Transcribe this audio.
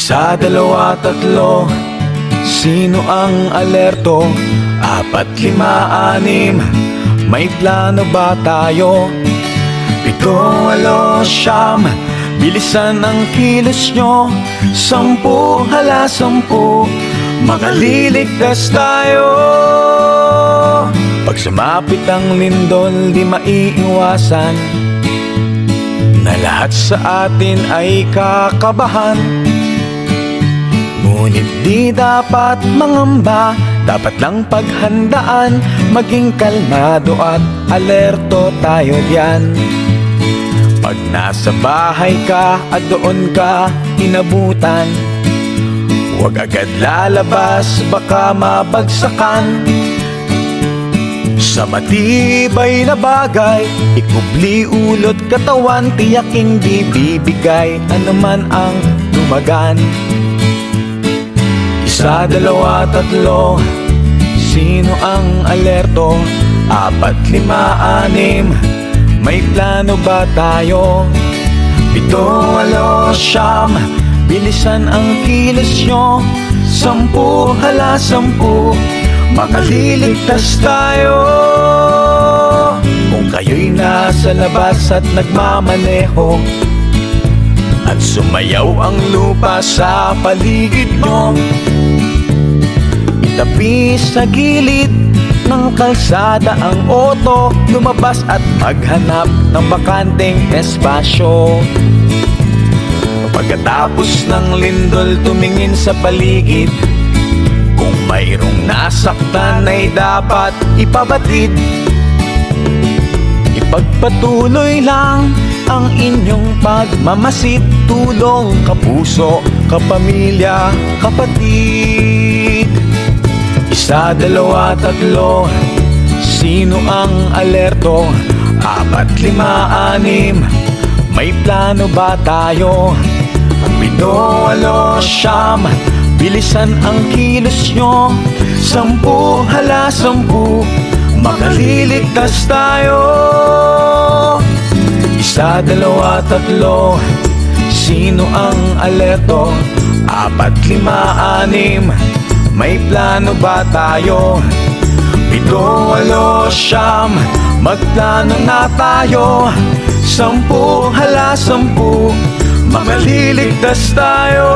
Isa, dalawa, tatlo, sino ang alerto? 4, 5, 6, may plano ba tayo? 7, 8, 9, bilisan ang kilos nyo. 10, hala 10, makaliligtas tayo. Pag sumapit ang lindol, di maiiwasan na lahat sa atin ay kakabahan. Ngunit di dapat mangamba, dapat lang paghandaan. Maging kalmado at alerto tayo diyan. Pag nasa bahay ka at doon ka inabutan, huwag agad lalabas, baka mabagsakan. Sa matibay na bagay, ikubli ulot katawan, tiyaking di bibigay anuman ang lumagan. Isa, dalawa, tatlo, sino ang alerto? 4, 5, 6, may plano ba tayo? 7, 8, 9, bilisan ang kilos nyo. 10, hala 10, makaliligtas tayo. Kung kayo'y nasa labas at nagmamaneho at sumayaw ang lupa sa paligid nyo, itabi sa gilid ng kalsada ang oto, lumabas at maghanap ng bakanteng espasyo. Pagkatapos ng lindol, tumingin sa paligid. Kung mayroong nasaktan ay dapat ipabatid. Ipagpatuloy lang ang inyong pagmamasid. Tulong kapuso, kapamilya, kapatid. Isa, dalawa, tatlo, sino ang alerto? 4, 5, 6, may plano ba tayo? 7, 8, 9, bilisan ang kilos nyo. 10, hala 10, makaliligtas tayo. Isa, dalawa, tatlo, sino ang alerto? 4, 5, 6, may plano ba tayo? 7, 8, 9, magplano na tayo. 10, hala 10, makaliligtas tayo.